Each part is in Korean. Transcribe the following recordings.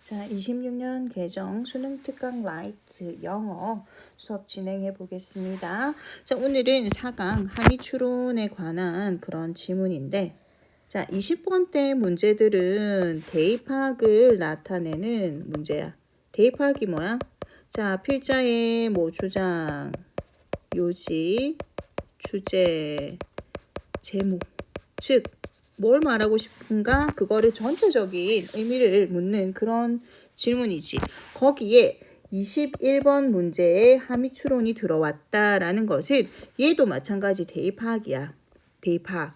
자, 26년 개정 수능 특강 라이트 영어 수업 진행해 보겠습니다. 자, 오늘은 4강 함의 추론에 관한 그런 지문인데, 자, 20번대 문제들은 대입학을 나타내는 문제야. 대입학이 뭐야? 자, 필자의 뭐 주장, 요지, 주제, 제목, 즉 뭘 말하고 싶은가? 그거를 전체적인 의미를 묻는 그런 질문이지. 거기에 21번 문제에 함의 추론이 들어왔다라는 것은 얘도 마찬가지 대입학이야. 대입학.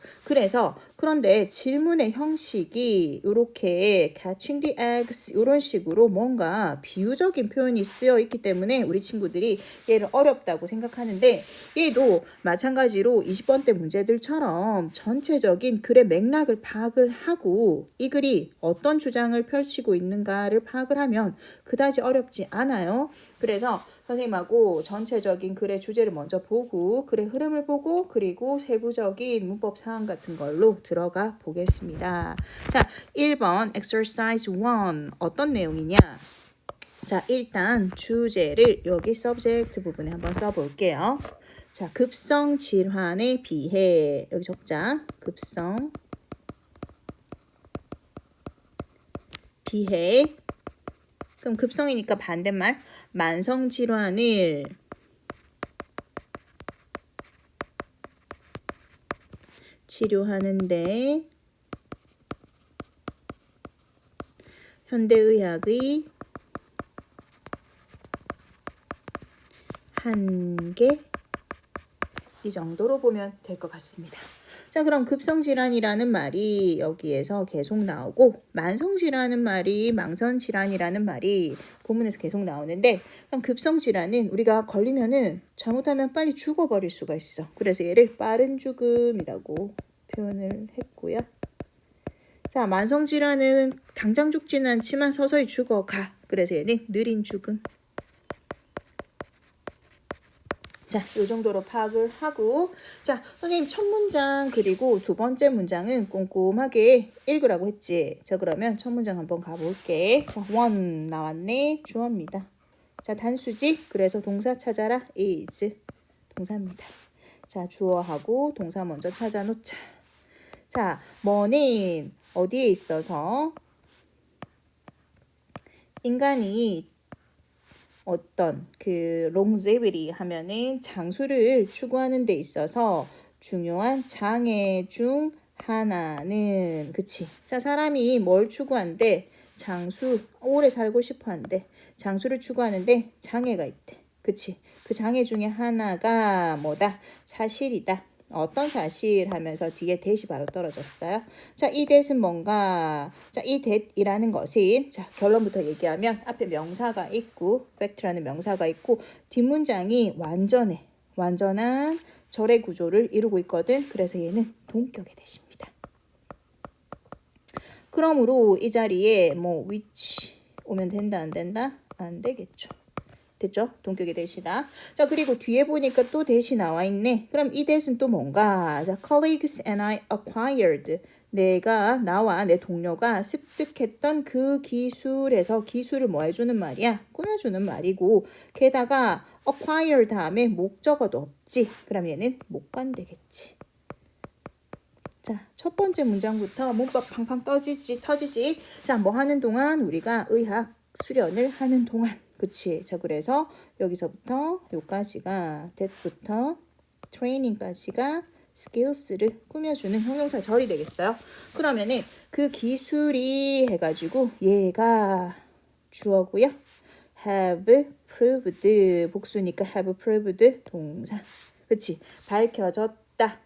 그런데 질문의 형식이 이렇게 catching the eggs 이런 식으로 뭔가 비유적인 표현이 쓰여 있기 때문에 우리 친구들이 얘를 어렵다고 생각하는데, 얘도 마찬가지로 20번대 문제들처럼 전체적인 글의 맥락을 파악을 하고 이 글이 어떤 주장을 펼치고 있는가를 파악을 하면 그다지 어렵지 않아요. 그래서 선생님하고 전체적인 글의 주제를 먼저 보고 글의 흐름을 보고 그리고 세부적인 문법 사항 같은 걸로 들어가 보겠습니다. 자, 1번 exercise 1 어떤 내용이냐? 자, 일단 주제를 여기 subject 부분에 한번 써볼게요. 자, 급성 질환에 비해 여기 적자 급성 비해 그럼 급성이니까 반대말 만성 질환을 치료하는데 현대의학의 한계 이 정도로 보면 될 것 같습니다. 자, 그럼 급성질환이라는 말이 여기에서 계속 나오고 만성질환은 말이 망선질환이라는 말이 본문에서 계속 나오는데, 그럼 급성질환은 우리가 걸리면은 잘못하면 빨리 죽어버릴 수가 있어. 그래서 얘를 빠른 죽음이라고 표현을 했고요. 자, 만성질환은 당장 죽지는 않지만 서서히 죽어가. 그래서 얘는 느린 죽음. 자, 요 정도로 파악을 하고, 자, 선생님 첫 문장 그리고 두 번째 문장은 꼼꼼하게 읽으라고 했지. 자, 그러면 첫 문장 한번 가볼게. 자, one 나왔네. 주어입니다. 자, 단수지. 그래서 동사 찾아라. is 동사입니다. 자, 주어하고 동사 먼저 찾아 놓자. 자, 뭐는 어디에 있어서 인간이 어떤 그 longevity 하면은 장수를 추구하는 데 있어서 중요한 장애 중 하나는, 그치? 자, 사람이 뭘 추구한대? 장수, 오래 살고 싶어 한대. 장수를 추구하는데 장애가 있대. 그치? 그 장애 중에 하나가 뭐다? 사실이다. 어떤 사실 하면서 뒤에 that이 바로 떨어졌어요. 자, 이 that은 뭔가? 자, 이 that이라는 것은, 자, 결론부터 얘기하면 앞에 명사가 있고 fact라는 명사가 있고 뒷문장이 완전해. 완전한 절의 구조를 이루고 있거든. 그래서 얘는 동격의 that입니다. 그러므로 이 자리에 뭐 which 오면 된다 안 된다? 안 되겠죠. 됐죠? 동격의 that이다. 자, 그리고 뒤에 보니까 또 that이 나와 있네. 그럼 이 that은 또 뭔가? 자, colleagues and I acquired. 내가, 나와 내 동료가 습득했던 그 기술에서 기술을 뭐 해주는 말이야? 꾸며주는 말이고, 게다가 acquire 다음에 목적어도 없지. 그럼 얘는 목관되겠지. 자, 첫 번째 문장부터 문법 팡팡 터지지. 자, 뭐 하는 동안? 우리가 의학 수련을 하는 동안. 그치? 자, 그래서 여기서부터 여기까지가 that부터 training까지가 skills를 꾸며주는 형용사 절이 되겠어요. 그러면은 그 기술이 해가지고 얘가 주어고요. have proved 복수니까 have proved 동사. 그치? 밝혀졌다.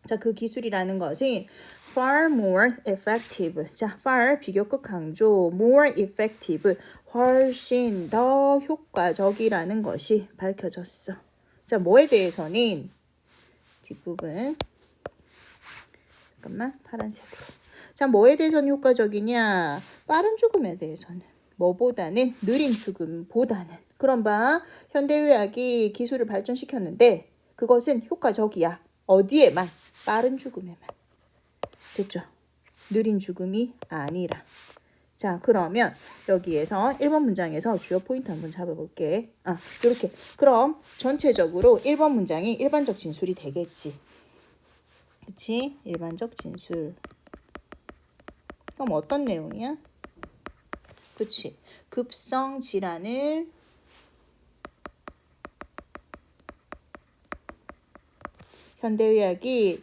자, 그 기술이라는 것은 far more effective. 자, far 비교급 강조, more effective 훨씬 더 효과적이라는 것이 밝혀졌어. 자, 뭐에 대해서는 뒷부분 잠깐만 파란색으로. 자, 뭐에 대해서는 효과적이냐? 빠른 죽음에 대해서는. 뭐보다는 느린 죽음보다는. 그럼 봐. 현대의학이 기술을 발전시켰는데 그것은 효과적이야. 어디에만? 빠른 죽음에만. 됐죠? 느린 죽음이 아니라. 자, 그러면 여기에서 1번 문장에서 주요 포인트 한번 잡아볼게. 이렇게. 그럼 전체적으로 1번 문장이 일반적 진술이 되겠지. 그치? 일반적 진술. 그럼 어떤 내용이야? 그치? 급성 질환을 현대의학이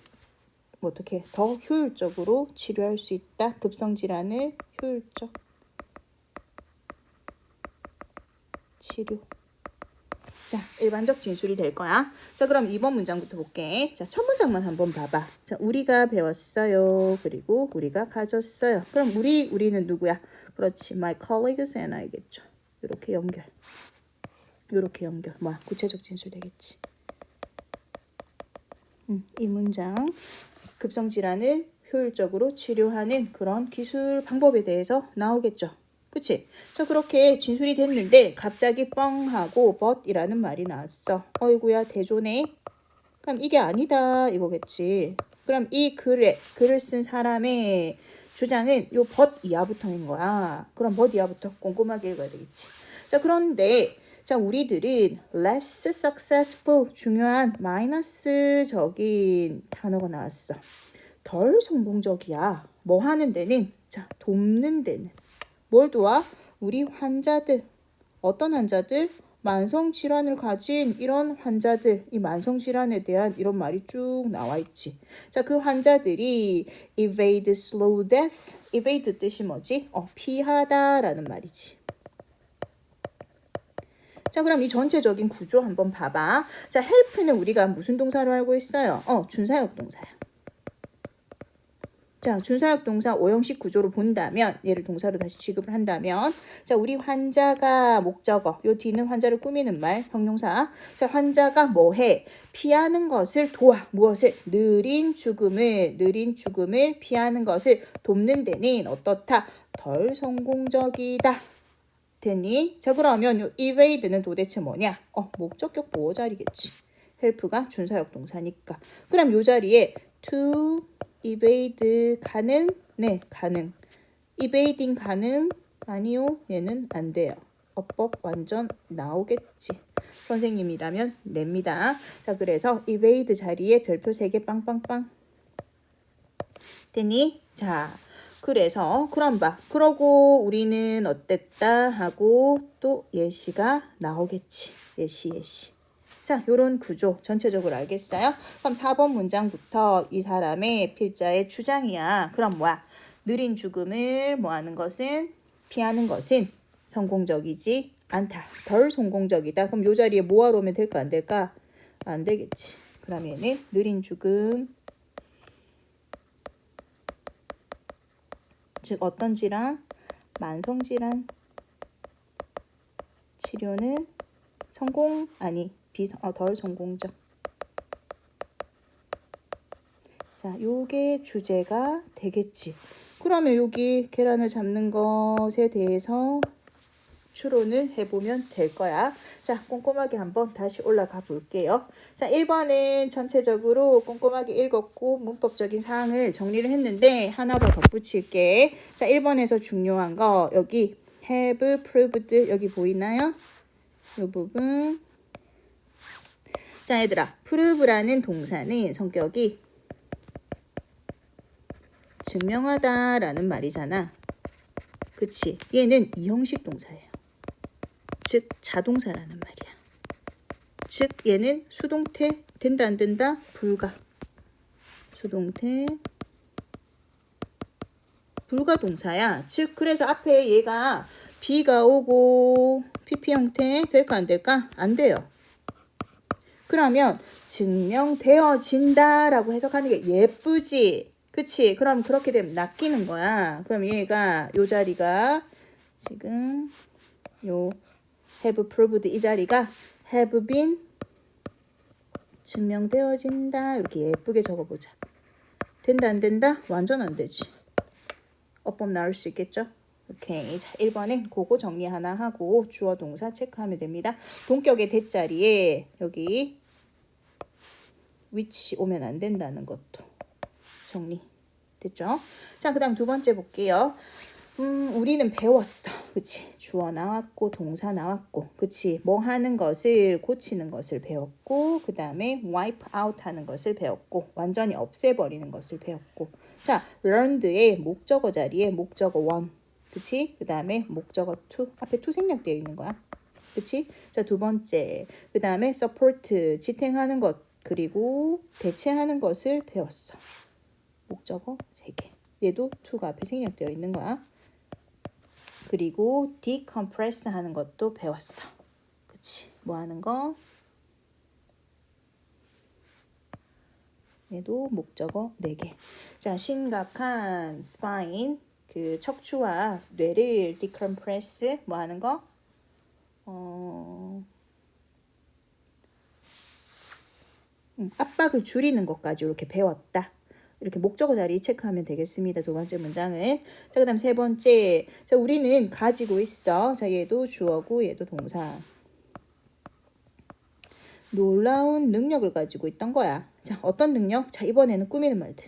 어떻게 더 효율적으로 치료할 수 있다. 급성 질환을 효율적 치료. 자, 일반적 진술이 될 거야. 자, 그럼 2번 문장부터 볼게. 자, 첫 문장만 한번 봐봐. 자, 우리가 배웠어요. 그리고 우리가 가졌어요. 그럼 우리는 누구야? 그렇지. My colleagues and I겠죠. 이렇게 연결. 이렇게 연결. 뭐야? 구체적 진술 되겠지. 이 문장. 급성 질환을 효율적으로 치료하는 그런 기술 방법에 대해서 나오겠죠. 그치? 자, 그렇게 진술이 됐는데 갑자기 뻥 하고 but이라는 말이 나왔어. 어이구야 대조네. 그럼 이게 아니다 이거겠지. 그럼 이 글을 쓴 사람의 주장은 요 but 이하부터인 거야. 그럼 but 이하부터 꼼꼼하게 읽어야 되겠지. 자, 그런데 자, 우리들은 less successful 중요한 마이너스적인 단어가 나왔어. 덜 성공적이야. 뭐 하는 데는? 자, 돕는 데는. 뭘 도와? 우리 환자들. 어떤 환자들? 만성질환을 가진 이런 환자들. 이 만성질환에 대한 이런 말이 쭉 나와 있지. 자, 그 환자들이 evade slow death. evade 뜻이 뭐지? 피하다라는 말이지. 자, 그럼 이 전체적인 구조 한번 봐봐. 자, help는 우리가 무슨 동사로 알고 있어요? 준사역 동사야. 자, 준사역 동사 5형식 구조로 본다면 얘를 동사로 다시 취급을 한다면 자, 우리 환자가 목적어, 요 뒤는 환자를 꾸미는 말, 형용사. 자, 환자가 뭐 해? 피하는 것을 도와. 무엇을? 느린 죽음을 피하는 것을 돕는 데는 어떻다? 덜 성공적이다. 됐니? 자, 그러면 요 evade는 도대체 뭐냐? 목적격 보호 자리겠지. help가 준사역 동사니까. 그럼 요 자리에 to evade 가능? 네, 가능. evading 가능? 아니요, 얘는 안 돼요. 어법 완전 나오겠지. 선생님이라면 냅니다. 자, 그래서 evade 자리에 별표 3개 빵빵빵. 됐니? 자, 그래서 그럼 봐. 그러고 우리는 어땠다 하고 또 예시가 나오겠지. 예시. 자, 요런 구조 전체적으로 알겠어요? 그럼 4번 문장부터 이 사람의 필자의 주장이야. 그럼 뭐야? 느린 죽음을 뭐 하는 것은? 피하는 것은 성공적이지 않다. 덜 성공적이다. 그럼 요 자리에 뭐하러 오면 될까 안 될까? 안 되겠지. 그러면은 느린 죽음 즉 어떤 질환? 만성질환 치료는 성공 아니 덜 성공적. 자, 요게 주제가 되겠지. 그러면 여기 계란을 잡는 것에 대해서 추론을 해보면 될 거야. 자, 꼼꼼하게 한번 다시 올라가 볼게요. 자, 1번은 전체적으로 꼼꼼하게 읽었고 문법적인 사항을 정리를 했는데 하나 더 덧붙일게. 자, 1번에서 중요한 거 여기 have proved 여기 보이나요? 이 부분. 자, 얘들아, prove라는 동사는 성격이 증명하다라는 말이잖아. 그치? 얘는 이형식 동사예요. 즉 자동사라는 말이야. 즉 얘는 수동태 된다 안 된다? 불가. 수동태 불가동사야. 즉 그래서 앞에 얘가 B가 오고 PP 형태 될까 안 될까? 안 돼요. 그러면 증명되어진다라고 해석하는 게 예쁘지. 그치? 그럼 그렇게 되면 낚이는 거야. 그럼 얘가 요 자리가 지금 요 have proved 이 자리가 have been 증명되어진다. 이렇게 예쁘게 적어보자. 된다 안 된다? 완전 안 되지. 어법 나올 수 있겠죠? 오케이. 자, 1번은 그거 정리 하나 하고 주어 동사 체크하면 됩니다. 동격의 대자리에 여기 which 오면 안 된다는 것도 정리 됐죠? 자, 그 다음 두 번째 볼게요. 우리는 배웠어. 그치? 주어 나왔고, 동사 나왔고, 그치? 뭐 하는 것을, 고치는 것을 배웠고, 그 다음에 wipe out 하는 것을 배웠고, 완전히 없애버리는 것을 배웠고. 자, learned의 목적어 자리에 목적어 one. 그치? 그 다음에 목적어 two. 앞에 two 생략되어 있는 거야. 그치? 자, 두 번째. 그 다음에 support, 지탱하는 것, 그리고 대체하는 것을 배웠어. 목적어 3개. 얘도 to가 앞에 생략되어 있는 거야. 그리고 decompress 하는 것도 배웠어. 그치? 뭐 하는 거? 얘도 목적어 4개. 자, 심각한 spine, 그 척추와 뇌를 decompress, 뭐 하는 거? 압박을 줄이는 것까지 이렇게 배웠다. 이렇게 목적어 자리 체크하면 되겠습니다. 두 번째 문장은. 자, 그 다음 세 번째. 자, 우리는 가지고 있어. 자, 얘도 주어고 얘도 동사. 놀라운 능력을 가지고 있던 거야. 자, 어떤 능력? 자, 이번에는 꾸미는 말들.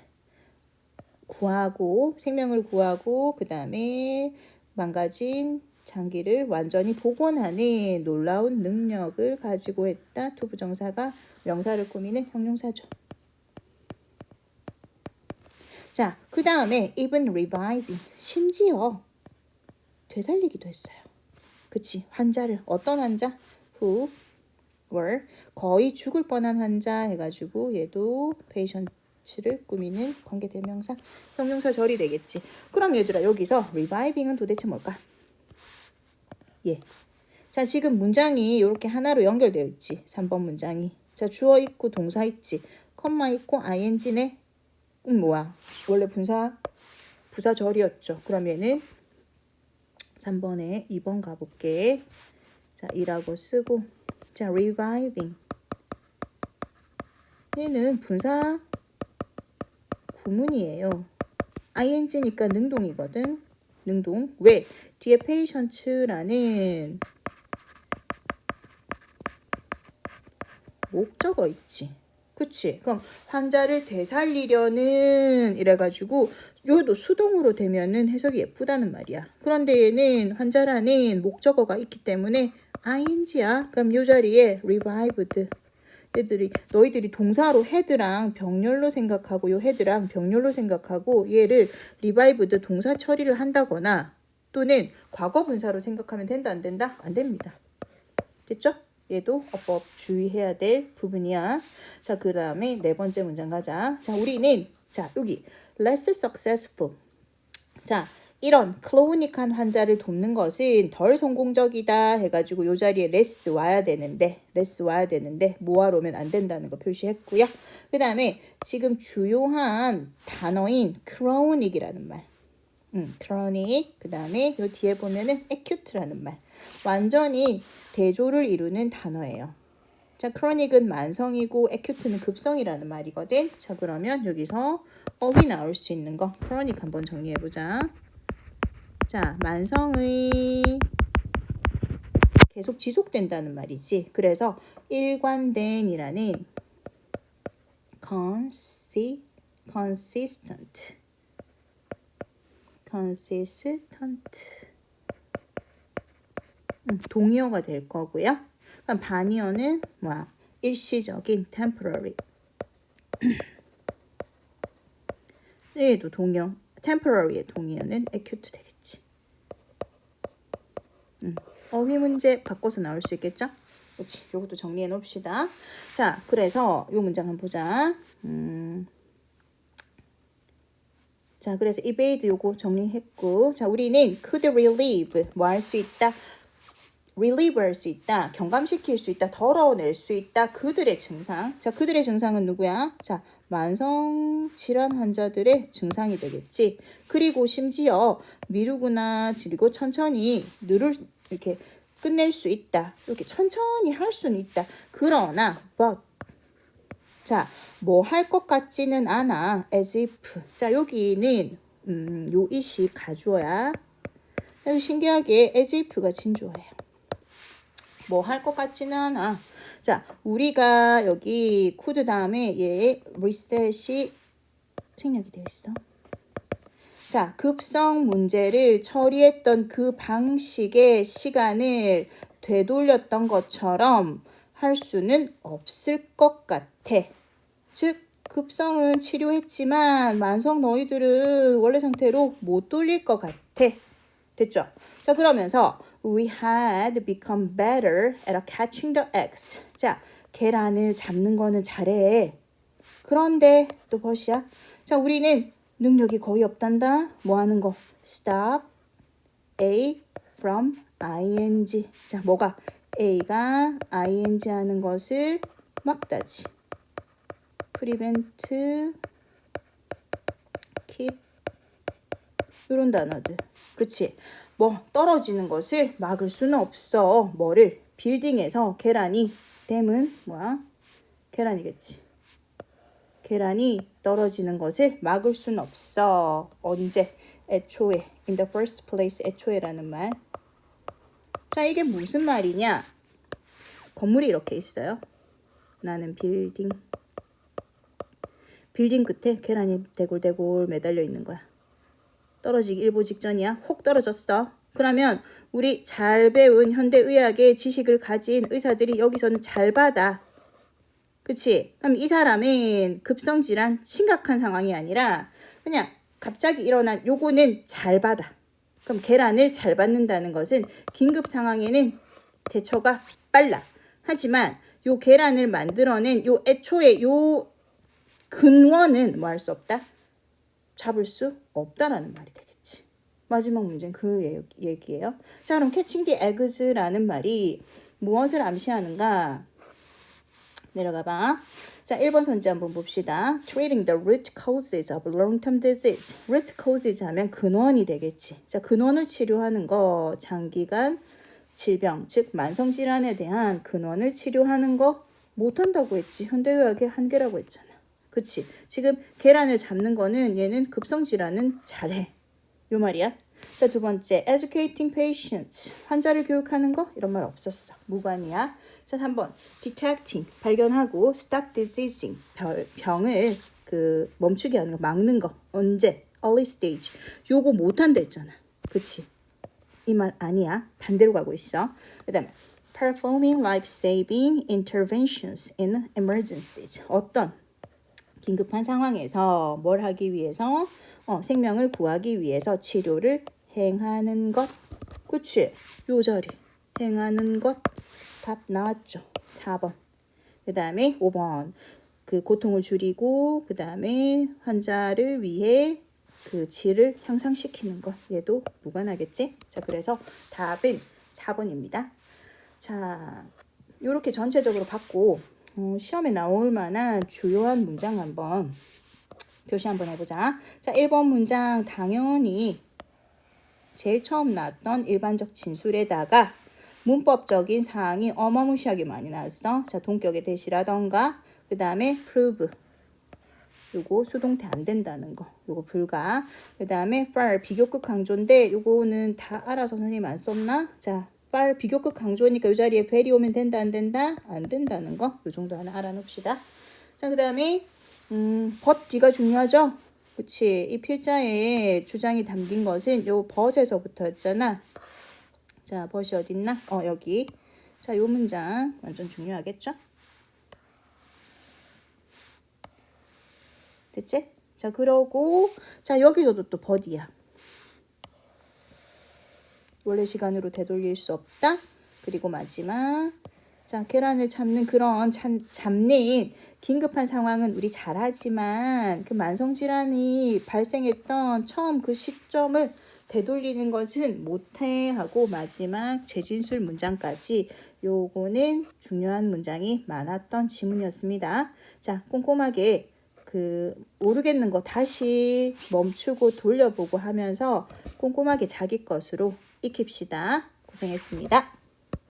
구하고, 생명을 구하고, 그 다음에 망가진 장기를 완전히 복원하는 놀라운 능력을 가지고 있다. 투부정사가 명사를 꾸미는 형용사죠. 자, 그 다음에 even reviving, 심지어 되살리기도 했어요. 그치? 환자를, 어떤 환자? who were, 거의 죽을 뻔한 환자 해가지고 얘도 patient를 꾸미는 관계대명사, 형용사 절이 되겠지. 그럼 얘들아, 여기서 reviving은 도대체 뭘까? 예. 자, 지금 문장이 이렇게 하나로 연결되어 있지. 3번 문장이. 자, 주어 있고 동사 있지. 컴마 있고 ing네. 뭐야? 원래 부사절이었죠. 그럼 얘는 3번에 2번 가볼게. 자, 이라고 쓰고. 자, reviving. 얘는 분사 구문이에요. ing니까 능동이거든. 능동. 왜? 뒤에 patient라는 목적어 있지. 그치? 그럼 환자를 되살리려는 이래가지고 요도 수동으로 되면은 해석이 예쁘다는 말이야. 그런데 얘는 환자라는 목적어가 있기 때문에 ing야. 그럼 요 자리에 revived. 너희들이 동사로 헤드랑 병렬로 생각하고 요 헤드랑 병렬로 생각하고 얘를 revived 동사 처리를 한다거나 또는 과거 분사로 생각하면 된다 안 된다? 안 됩니다. 됐죠? 얘도 어법 주의해야 될 부분이야. 자, 그 다음에 네 번째 문장 가자. 자, 우리는 자, 여기 less successful. 자, 이런 클로닉한 환자를 돕는 것은 덜 성공적이다 해가지고 요 자리에 less 와야 되는데 뭐하러 오면 안 된다는 거 표시했고요. 그 다음에 지금 주요한 단어인 chronic이라는 말. chronic. 그 다음에 요 뒤에 보면은 acute라는 말. 완전히 대조를 이루는 단어예요. 자, chronic은 만성이고 acute는 급성이라는 말이거든. 자, 그러면 여기서 어휘 나올 수 있는 거 chronic 한번 정리해보자. 자, 만성의 계속 지속된다는 말이지. 그래서 일관된이라는 consistent 동의어가 될 거고요. 그럼 반의어는 뭐야? 일시적인 temporary. 얘도 동의어. temporary의 동의어는 acute 되겠지. 어휘 문제 바꿔서 나올 수 있겠죠? 그렇지. 요것도 정리해 놓읍시다. 자, 그래서 요 문장 한번 보자. 자, 그래서 evade 요거 정리했고, 자, 우리는 could relieve 뭐 할 수 있다? relieve 할 수 있다. 경감시킬 수 있다. 덜어낼 수 있다. 그들의 증상. 자, 그들의 증상은 누구야? 자, 만성 질환 환자들의 증상이 되겠지. 그리고 심지어 미루거나 그리고 천천히 이렇게 끝낼 수 있다. 이렇게 천천히 할 수는 있다. 그러나 but 자, 뭐 할 것 같지는 않아. as if. 자, 여기는 요 이시 가주어야. 신기하게 as if가 진주어예요. 뭐 할 것 같지는 않아. 자, 우리가 여기 could 다음에 얘 reset이 생략이 되어 있어. 자, 급성 문제를 처리했던 그 방식의 시간을 되돌렸던 것처럼 할 수는 없을 것 같아. 즉, 급성은 치료했지만 만성 너희들은 원래 상태로 못 돌릴 것 같아. 됐죠? 자, 그러면서 we had become better at catching the eggs. 자, 계란을 잡는 거는 잘해. 그런데 또 벗이야. 자, 우리는 능력이 거의 없단다. 뭐 하는 거? stop A from ing. 자, 뭐가? A가 ing 하는 것을 막다지. prevent, keep 이런 단어들. 그치? 뭐 떨어지는 것을 막을 수는 없어. 뭐를? 빌딩에서 계란이 댐은 뭐야? 계란이겠지. 계란이 떨어지는 것을 막을 수는 없어. 언제? 애초에. In the first place. 애초에라는 말. 자, 이게 무슨 말이냐? 건물이 이렇게 있어요. 나는 빌딩. 빌딩 끝에 계란이 대골대골 매달려 있는 거야. 떨어지기 일보 직전이야. 혹 떨어졌어. 그러면 우리 잘 배운 현대의학의 지식을 가진 의사들이 여기서는 잘 받아. 그치? 그럼 이 사람은 급성질환 심각한 상황이 아니라 그냥 갑자기 일어난 요거는 잘 받아. 그럼 계란을 잘 받는다는 것은 긴급 상황에는 대처가 빨라. 하지만 요 계란을 만들어낸 요 애초에 요 근원은 뭐 할 수 없다? 잡을 수 없다라는 말이 되겠지. 마지막 문제는 그 얘기예요. 자, 그럼 catching the eggs라는 말이 무엇을 암시하는가? 내려가 봐. 자, 1번 선지 한번 봅시다. Treating the root causes of long-term disease. root causes 하면 근원이 되겠지. 자, 근원을 치료하는 거 장기간 질병, 즉 만성질환에 대한 근원을 치료하는 거 못한다고 했지. 현대의학의 한계라고 했잖아. 그치? 지금 계란을 잡는 거는 얘는 급성질환은 잘해. 요 말이야. 자, 두 번째, educating patients. 환자를 교육하는 거? 이런 말 없었어. 무관이야. 자, 3번, detecting. 발견하고, stop diseasing. 병을 멈추게 하는 거, 막는 거. 언제? early stage. 요거 못한다 했잖아. 그치? 이 말 아니야. 반대로 가고 있어. 그 다음에 performing life-saving interventions in emergencies. 어떤 긴급한 상황에서 뭘 하기 위해서? 생명을 구하기 위해서 치료를 행하는 것. 그치? 요 자리. 행하는 것. 답 나왔죠. 4번. 그 다음에 5번. 그 고통을 줄이고 그 다음에 환자를 위해 그 질을 향상시키는 것. 얘도 무관하겠지? 자, 그래서 답은 4번입니다. 자, 요렇게 전체적으로 받고 시험에 나올 만한 주요한 문장 한번 표시 한번 해보자. 자, 1번 문장 당연히 제일 처음 나왔던 일반적 진술에다가 문법적인 사항이 어마무시하게 많이 나왔어. 자, 동격의 대시라던가 그 다음에 prove 요거 수동태 안 된다는 거 요거 불가. 그 다음에 far 비교급 강조인데 요거는 다 알아서 선생님 안 썼나? 자, far 비교급 강조니까 이 자리에 very 오면 된다 안 된다? 안 된다는 거 요 정도 하나 알아놓읍시다. 자, 그 다음에 but 뒤가 중요하죠? 그치? 이 필자에 주장이 담긴 것은 요 but에서부터였잖아. 자, but이 어딨나? 여기. 자, 요 문장 완전 중요하겠죠? 됐지? 자, 그러고 자, 여기서도 또 but이야. 원래 시간으로 되돌릴 수 없다. 그리고 마지막 자, 계란을 잡는 그런 잡내인 긴급한 상황은 우리 잘하지만 그 만성질환이 발생했던 처음 그 시점을 되돌리는 것은 못해 하고 마지막 재진술 문장까지 요거는 중요한 문장이 많았던 지문이었습니다. 자, 꼼꼼하게 모르겠는 거 다시 멈추고 돌려보고 하면서 꼼꼼하게 자기 것으로 익힙시다. 고생했습니다.